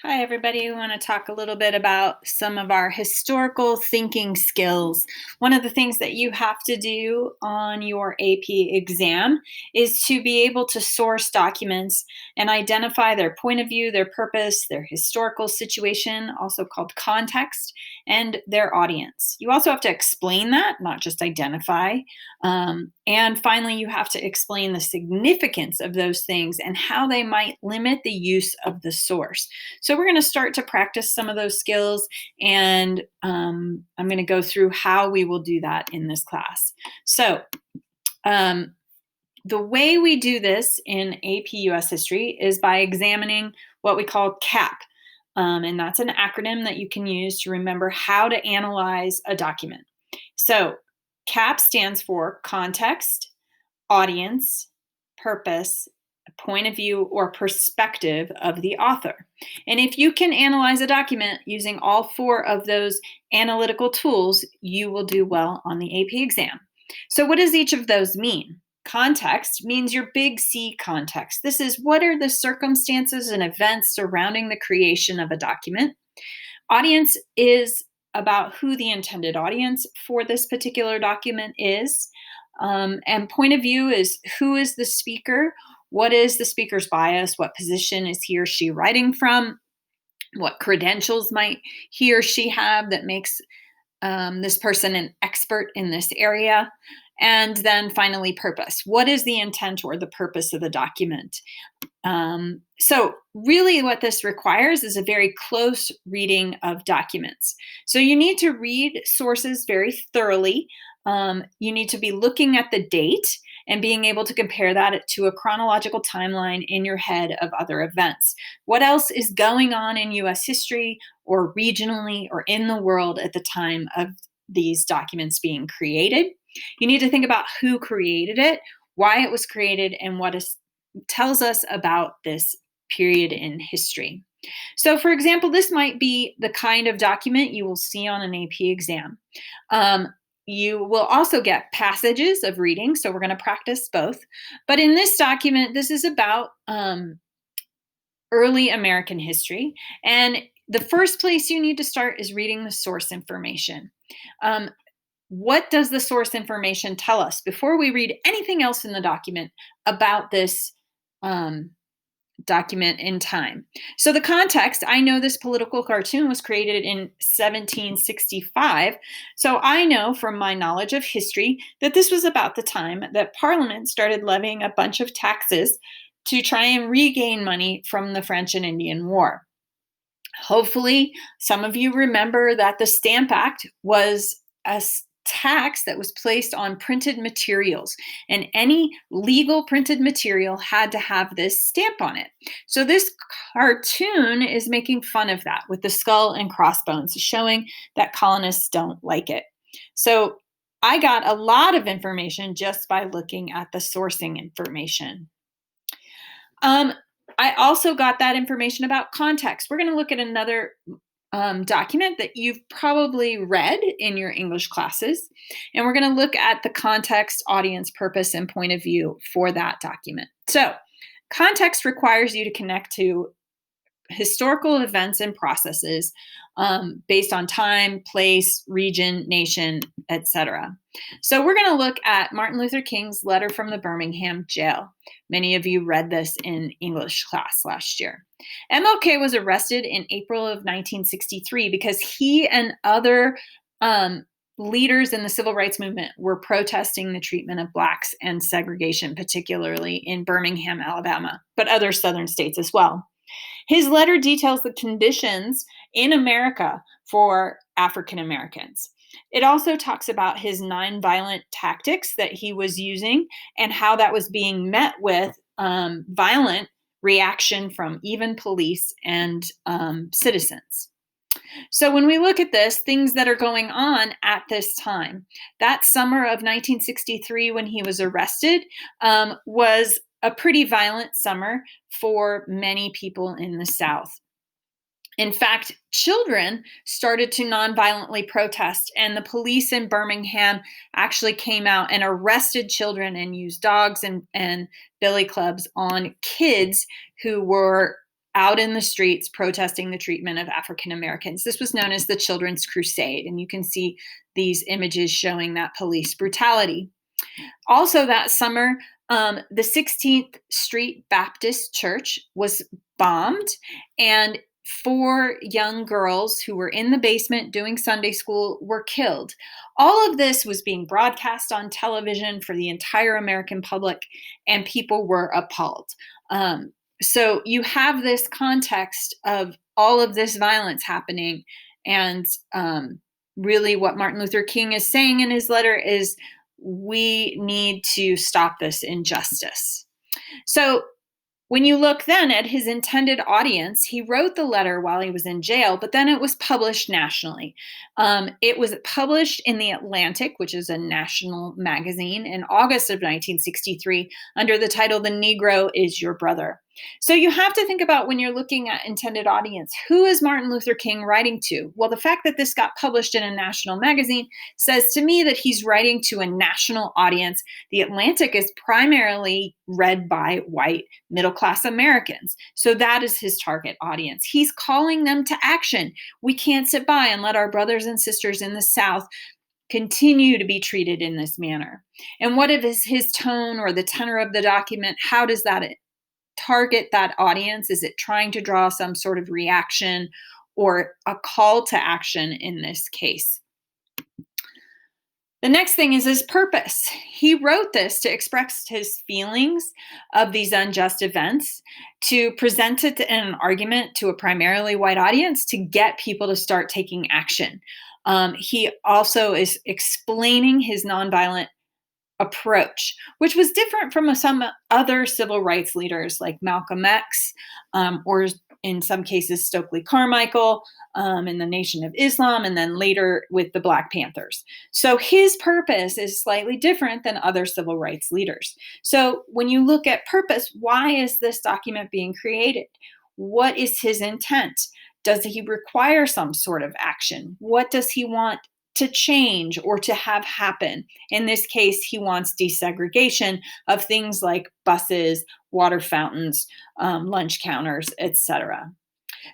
Hi, everybody. We want to talk a little bit about some of our historical thinking skills. One of the things that you have to do on your AP exam is to be able to source documents and identify their point of view, their purpose, their historical situation, also called context, and their audience. You also have to explain that, not just identify. And finally, you have to explain the significance of those things and how they might limit the use of the source. So we're going to start to practice some of those skills, and I'm going to go through how we will do that in this class. So the way we do this in AP US History is by examining what we call CAP. And that's an acronym that you can use to remember how to analyze a document. So CAP stands for context, audience, purpose, point of view, or perspective of the author. And if you can analyze a document using all four of those analytical tools, you will do well on the AP exam. So what does each of those mean? Context means your big C context. This is what are the circumstances and events surrounding the creation of a document. Audience is about who the intended audience for this particular document is. And point of view is who is the speaker, what is the speaker's bias, what position is he or she writing from, what credentials might he or she have that makes this person an expert in this area. And then finally, purpose. What is the intent or the purpose of the document? So really what this requires is a very close reading of documents. So you need to read sources very thoroughly. You need to be looking at the date and being able to compare that to a chronological timeline in your head of other events. What else is going on in US history or regionally or in the world at the time of these documents being created? You need to think about who created it, why it was created, and what it tells us about this period in history. So, for example, this might be the kind of document you will see on an AP exam. You will also get passages of reading, so we're going to practice both. But in this document, this is about early American history. And the first place you need to start is reading the source information. What does the source information tell us before we read anything else in the document about this document in time? So the context, I know this political cartoon was created in 1765. So I know from my knowledge of history that this was about the time that Parliament started levying a bunch of taxes to try and regain money from the French and Indian War. Hopefully, some of you remember that the Stamp Act was a tax that was placed on printed materials, and any legal printed material had to have this stamp on it. So this cartoon is making fun of that with the skull and crossbones, showing that colonists don't like it. So I got a lot of information just by looking at the sourcing information. I also got that information about context. We're going to look at another document that you've probably read in your English classes, and we're going to look at the context, audience, purpose, and point of view for that document. So, context requires you to connect to historical events and processes based on time, place, region, nation, etc. So we're going to look at Martin Luther King's letter from the Birmingham jail. Many of you read this in English class last year. MLK was arrested in April of 1963 because he and other leaders in the civil rights movement were protesting the treatment of blacks and segregation, particularly in Birmingham, Alabama, but other southern states as well. His letter details the conditions in America for African Americans. It also talks about his nonviolent tactics that he was using and how that was being met with violent reaction from even police and citizens. So when we look at this, things that are going on at this time, that summer of 1963 when he was arrested was a pretty violent summer for many people in the South. In fact, children started to nonviolently protest, and the police in Birmingham actually came out and arrested children and used dogs and billy clubs on kids who were out in the streets protesting the treatment of African Americans. This was known as the Children's Crusade, and you can see these images showing that police brutality. Also, that summer, the 16th Street Baptist Church was bombed, and 4 young girls who were in the basement doing Sunday school were killed. All of this was being broadcast on television for the entire American public, and people were appalled. So you have this context of all of this violence happening, and really what Martin Luther King is saying in his letter is we need to stop this injustice. So when you look then at his intended audience, he wrote the letter while he was in jail, but then it was published nationally. It was published in The Atlantic, which is a national magazine, in August of 1963 under the title The Negro is Your Brother. So you have to think about when you're looking at intended audience, who is Martin Luther King writing to? Well, the fact that this got published in a national magazine says to me that he's writing to a national audience. The Atlantic is primarily read by white middle-class Americans. So that is his target audience. He's calling them to action. We can't sit by and let our brothers and sisters in the South continue to be treated in this manner. And what is his tone or the tenor of the document? How does that target that audience? Is it trying to draw some sort of reaction or a call to action in this case? The next thing is his purpose. He wrote this to express his feelings of these unjust events, to present it in an argument to a primarily white audience, to get people to start taking action. He also is explaining his nonviolent approach, which was different from some other civil rights leaders like Malcolm X, or in some cases Stokely Carmichael, in the Nation of Islam, and then later with the Black Panthers. So his purpose is slightly different than other civil rights leaders. So when you look at purpose, why is this document being created? What is his intent? Does he require some sort of action? What does he want to change or to have happen? In this case, he wants desegregation of things like buses, water fountains, lunch counters, etc.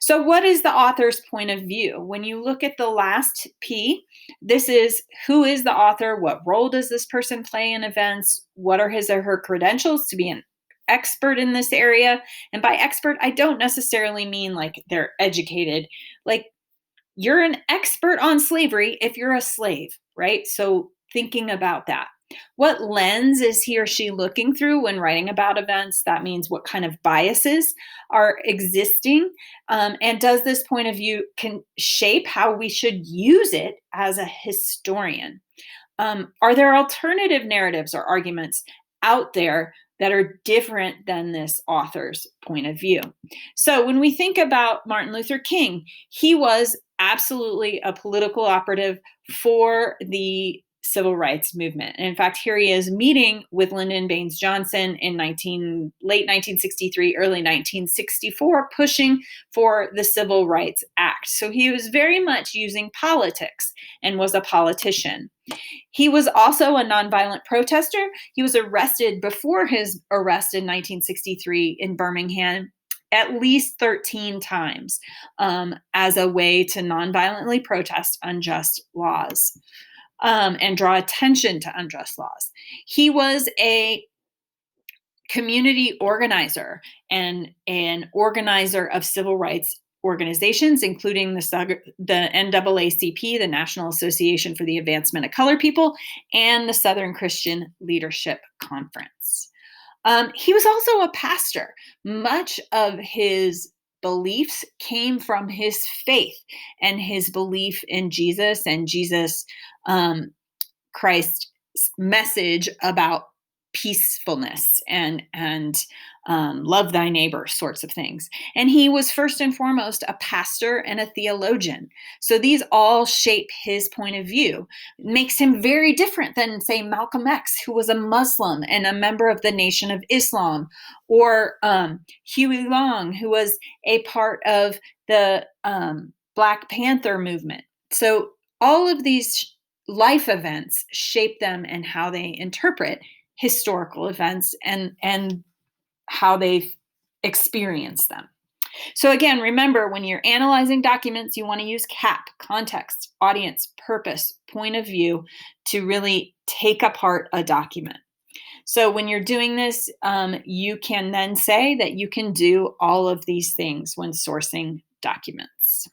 So what is the author's point of view? When you look at the last P, this is who is the author? What role does this person play in events? What are his or her credentials to be an expert in this area? And by expert, I don't necessarily mean like they're educated. Like, you're an expert on slavery if you're a slave, right? So thinking about that. What lens is he or she looking through when writing about events? That means what kind of biases are existing. And does this point of view can shape how we should use it as a historian? Are there alternative narratives or arguments out there that are different than this author's point of view? So when we think about Martin Luther King, he was absolutely a political operative for the civil rights movement. And in fact, here he is meeting with Lyndon Baines Johnson in late 1963, early 1964, pushing for the Civil Rights Act. So he was very much using politics and was a politician. He was also a nonviolent protester. He was arrested before his arrest in 1963 in Birmingham at least 13 times as a way to nonviolently protest unjust laws and draw attention to unjust laws. He was a community organizer and an organizer of civil rights organizations, including the NAACP, the National Association for the Advancement of Colored People, and the Southern Christian Leadership Conference. He was also a pastor. Much of his beliefs came from his faith and his belief in Jesus and Jesus Christ's message about peacefulness and love thy neighbor sorts of things. And he was first and foremost a pastor and a theologian. So these all shape his point of view. It makes him very different than, say, Malcolm X, who was a Muslim and a member of the Nation of Islam, or Huey Long, who was a part of the Black Panther movement. So all of these life events shape them and how they interpret historical events and how they experience them. So again, remember when you're analyzing documents, you want to use CAP, context, audience, purpose, point of view, to really take apart a document. So when you're doing this, you can then say that you can do all of these things when sourcing documents.